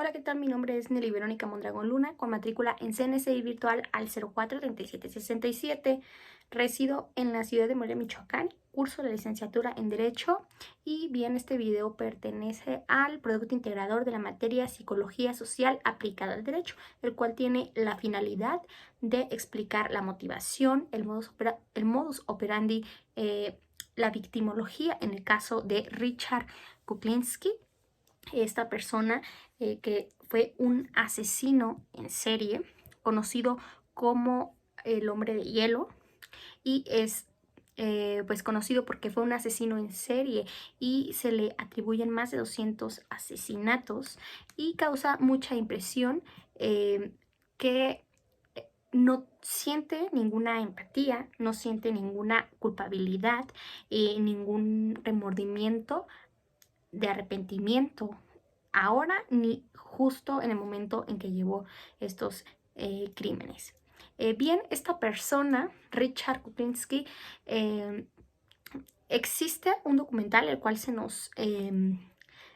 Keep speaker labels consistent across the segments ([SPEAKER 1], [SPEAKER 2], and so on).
[SPEAKER 1] Hola, ¿qué tal? Mi nombre es Nelly Verónica Mondragón Luna, con matrícula en CNCI virtual al 043767. Resido en la ciudad de Morelia, Michoacán. Curso la licenciatura en Derecho y bien, este video pertenece al producto integrador de la materia Psicología Social aplicada al Derecho, el cual tiene la finalidad de explicar la motivación, el modus operandi, la victimología en el caso de Richard Kuklinski, esta persona que fue un asesino en serie, conocido como el Hombre de Hielo, y es pues conocido porque fue un asesino en serie y se le atribuyen más de 200 asesinatos y causa mucha impresión, que no siente ninguna empatía, no siente ninguna culpabilidad, ningún remordimiento de arrepentimiento ahora ni justo en el momento en que llevó estos crímenes. Bien, esta persona, Richard Kuklinski, existe un documental en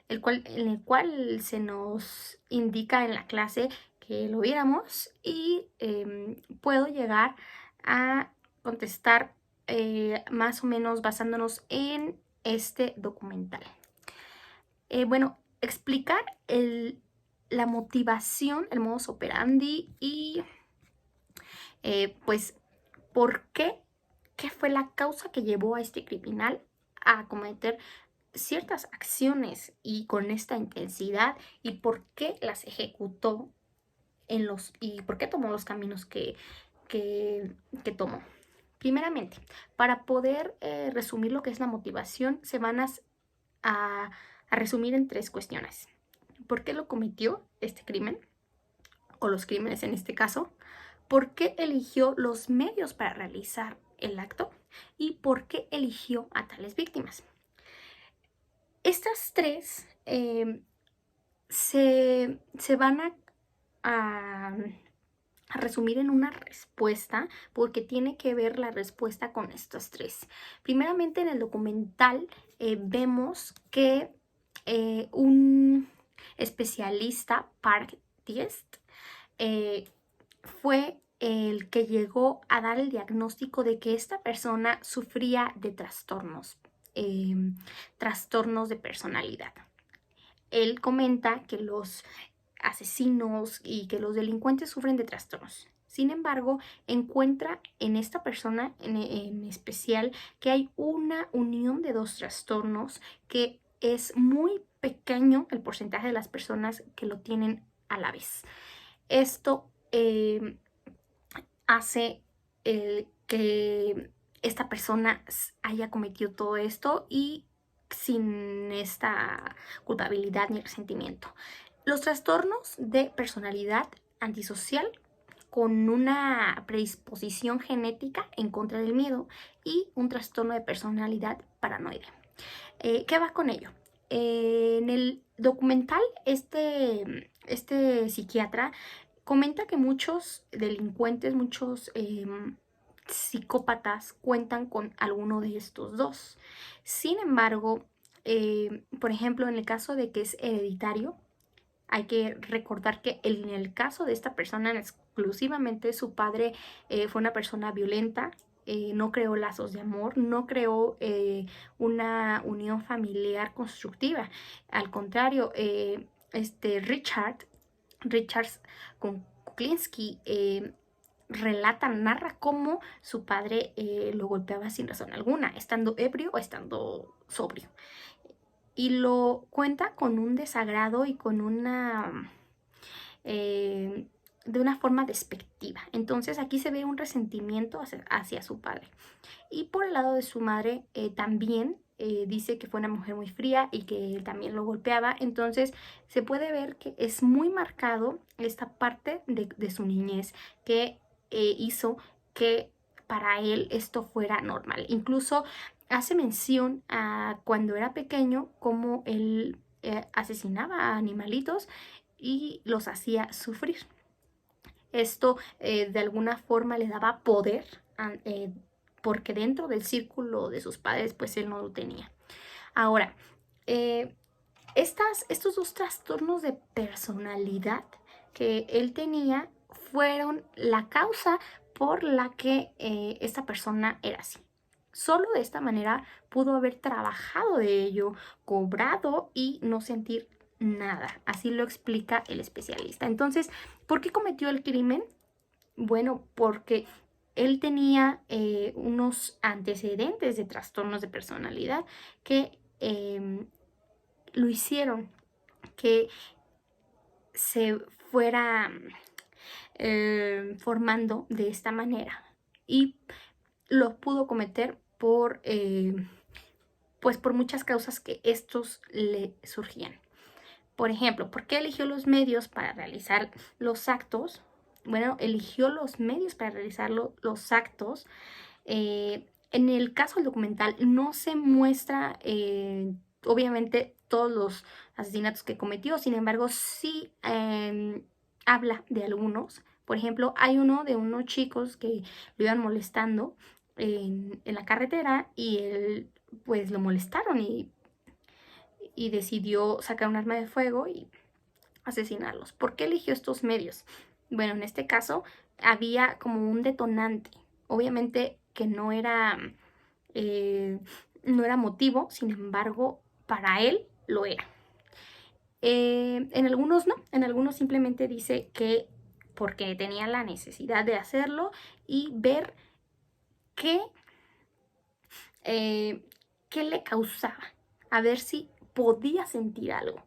[SPEAKER 1] el cual se nos indica en la clase que lo viéramos y puedo llegar a contestar más o menos basándonos en este documental. Bueno, explicar la motivación, el modus operandi y pues por qué fue la causa que llevó a este criminal a cometer ciertas acciones y con esta intensidad, y por qué las ejecutó y por qué tomó los caminos que tomó. Primeramente, para poder resumir lo que es la motivación, se van a resumir en tres cuestiones. ¿Por qué lo cometió este crimen? O los crímenes en este caso. ¿Por qué eligió los medios para realizar el acto? ¿Y por qué eligió a tales víctimas? Estas tres se van a resumir en una respuesta, porque tiene que ver la respuesta con estas tres. Primeramente, en el documental vemos que un especialista, Park Diest, fue el que llegó a dar el diagnóstico de que esta persona sufría de trastornos de personalidad. Él comenta que los asesinos y que los delincuentes sufren de trastornos. Sin embargo, encuentra en esta persona en especial que hay una unión de dos trastornos, que es muy pequeño el porcentaje de las personas que lo tienen a la vez. Esto hace que esta persona haya cometido todo esto y sin esta culpabilidad ni resentimiento. Los trastornos de personalidad antisocial, con una predisposición genética en contra del miedo, y un trastorno de personalidad paranoide. ¿Qué va con ello? En el documental, este psiquiatra comenta que muchos delincuentes, muchos psicópatas cuentan con alguno de estos dos. Sin embargo, por ejemplo, en el caso de que es hereditario, hay que recordar que en el caso de esta persona exclusivamente, su padre fue una persona violenta, no creó lazos de amor, no creó una unión familiar constructiva. Al contrario, Richards con Kuklinski narra cómo su padre lo golpeaba sin razón alguna, estando ebrio o estando sobrio. Y lo cuenta con un desagrado y con de una forma despectiva. Entonces aquí se ve un resentimiento hacia su padre. Y por el lado de su madre también dice que fue una mujer muy fría y que él también lo golpeaba. Entonces se puede ver que es muy marcado esta parte de su niñez que hizo que para él esto fuera normal. Incluso hace mención a cuando era pequeño, cómo él asesinaba a animalitos y los hacía sufrir. Esto de alguna forma le daba poder, porque dentro del círculo de sus padres pues él no lo tenía. Ahora, Estos dos trastornos de personalidad que él tenía fueron la causa por la que esta persona era así. Solo de esta manera pudo haber trabajado de ello, cobrado y no sentir nada. Así lo explica el especialista. Entonces, ¿por qué cometió el crimen? Bueno, porque él tenía unos antecedentes de trastornos de personalidad que lo hicieron que se fuera formando de esta manera, y lo pudo cometer pues por muchas causas que estos le surgían. Por ejemplo, ¿por qué eligió los medios para realizar los actos? Bueno, eligió los medios para realizar los actos. En el caso del documental no se muestra, obviamente, todos los asesinatos que cometió, sin embargo, sí habla de algunos. Por ejemplo, hay uno de unos chicos que lo iban molestando en la carretera y él, pues, lo molestaron y decidió sacar un arma de fuego y asesinarlos. ¿Por qué eligió estos medios? Bueno, en este caso había como un detonante. Obviamente que no era motivo, sin embargo, para él lo era. En algunos no, en algunos simplemente dice que porque tenía la necesidad de hacerlo y ver qué, qué le causaba, a ver si podía sentir algo.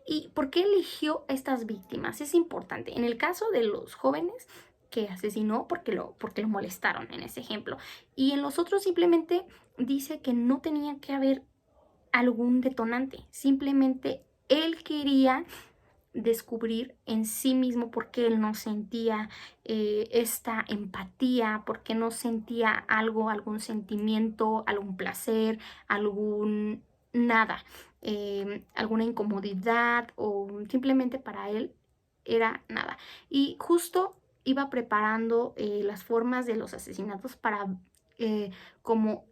[SPEAKER 1] ¿Y por qué eligió estas víctimas? Es importante. En el caso de los jóvenes que asesinó porque lo molestaron en ese ejemplo. Y en los otros simplemente dice que no tenía que haber algún detonante. Simplemente él quería descubrir en sí mismo por qué él no sentía esta empatía, por qué no sentía algo, algún sentimiento, algún placer, algún nada, alguna incomodidad, o simplemente para él era nada. Y justo iba preparando las formas de los asesinatos para como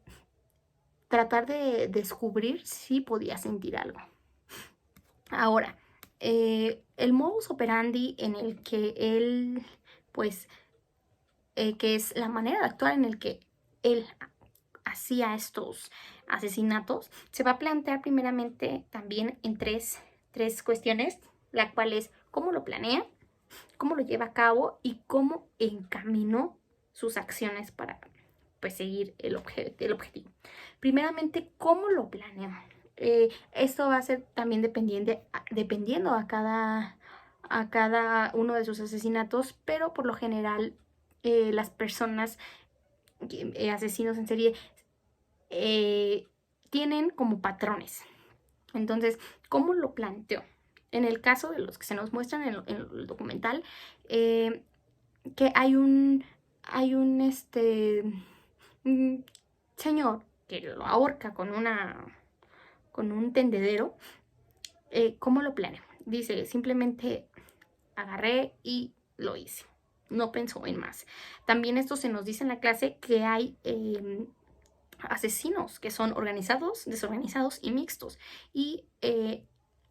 [SPEAKER 1] tratar de descubrir si podía sentir algo. Ahora, el modus operandi en el que él, pues, que es la manera de actuar en el que él hacía estos asesinatos, se va a plantear primeramente también en tres cuestiones, la cual es cómo lo planea, cómo lo lleva a cabo y cómo encaminó sus acciones para, pues, seguir el objetivo. Primeramente, ¿cómo lo planeó? Esto va a ser también dependiendo a cada uno de sus asesinatos, pero por lo general las personas, asesinos en serie, tienen como patrones. Entonces, ¿cómo lo planteó? En el caso de los que se nos muestran en el documental, que hay un señor que lo ahorca con un tendedero. ¿Cómo lo planeó? Dice, simplemente agarré y lo hice. No pensó en más. También esto se nos dice en la clase que hay asesinos que son organizados, desorganizados y mixtos. Y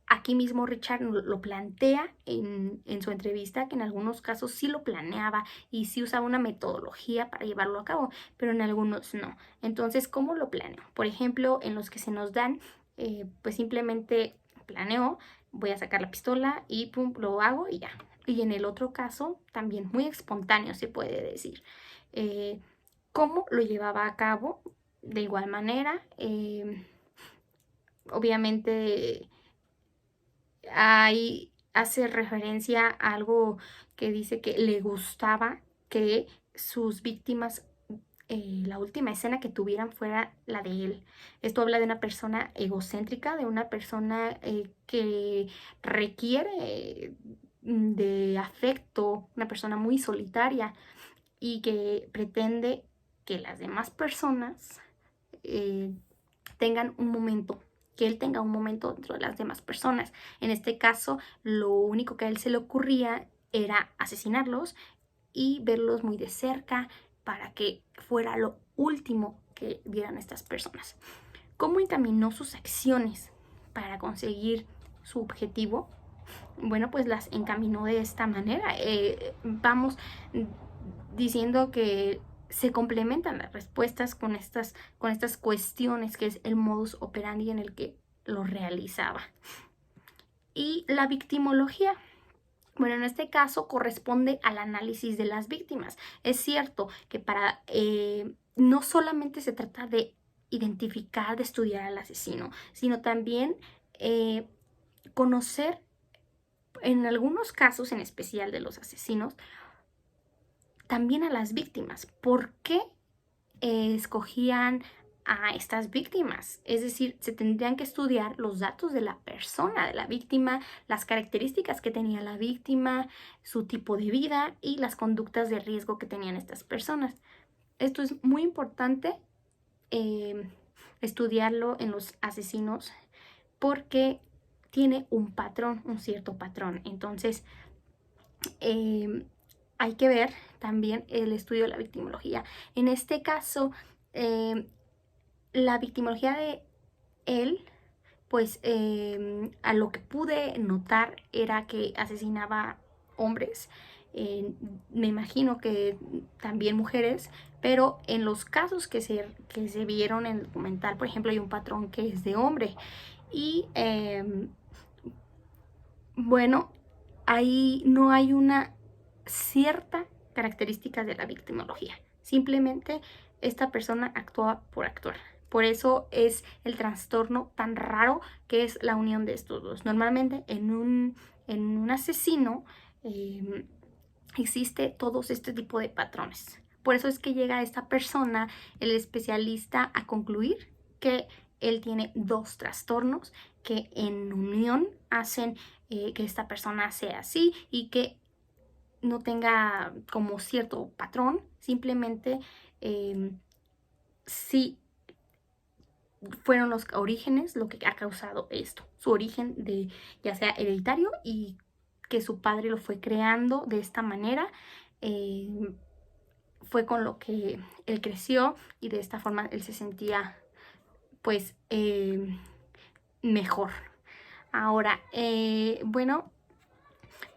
[SPEAKER 1] aquí mismo Richard lo plantea en su entrevista, que en algunos casos sí lo planeaba y sí usaba una metodología para llevarlo a cabo, pero en algunos no. Entonces, ¿cómo lo planeó? Por ejemplo, en los que se nos dan, pues simplemente planeo, voy a sacar la pistola y pum, lo hago y ya. Y en el otro caso, también muy espontáneo se puede decir. ¿Cómo lo llevaba a cabo? De igual manera, obviamente ahí hace referencia a algo que dice que le gustaba que sus víctimas, la última escena que tuvieran fuera la de él. Esto habla de una persona egocéntrica, de una persona que requiere de afecto, una persona muy solitaria y que pretende que las demás personas tengan un momento, que él tenga un momento dentro de las demás personas. En este caso, lo único que a él se le ocurría era asesinarlos y verlos muy de cerca para que fuera lo último que vieran estas personas. ¿Cómo encaminó sus acciones para conseguir su objetivo, bueno, pues las encaminó de esta manera. Vamos diciendo que se complementan las respuestas con estas cuestiones, que es el modus operandi en el que lo realizaba. Y la victimología, bueno, en este caso corresponde al análisis de las víctimas. Es cierto que no solamente se trata de identificar, de estudiar al asesino, sino también conocer, en algunos casos en especial de los asesinos, también a las víctimas. ¿Por qué escogían a estas víctimas? Es decir, se tendrían que estudiar los datos de la persona, de la víctima, las características que tenía la víctima, su tipo de vida y las conductas de riesgo que tenían estas personas. Esto es muy importante estudiarlo en los asesinos porque tiene un patrón, un cierto patrón. Entonces, hay que ver también el estudio de la victimología. En este caso, la victimología de él, pues a lo que pude notar era que asesinaba hombres, me imagino que también mujeres, pero en los casos que se vieron en el documental, por ejemplo, hay un patrón que es de hombre. Y bueno, ahí no hay una cierta característica de la victimología. Simplemente esta persona actúa por actuar. Por eso es el trastorno tan raro que es la unión de estos dos. Normalmente en un asesino existe todos este tipo de patrones. Por eso es que llega esta persona, el especialista, a concluir que él tiene dos trastornos que en unión hacen que esta persona sea así y que no tenga como cierto patrón, simplemente sí fueron los orígenes lo que ha causado esto, su origen de ya sea hereditario y que su padre lo fue creando de esta manera, fue con lo que él creció y de esta forma él se sentía pues mejor. Ahora, bueno,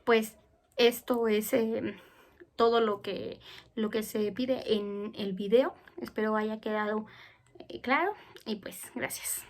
[SPEAKER 1] pues esto es todo lo que se pide en el video. Espero haya quedado claro y pues gracias.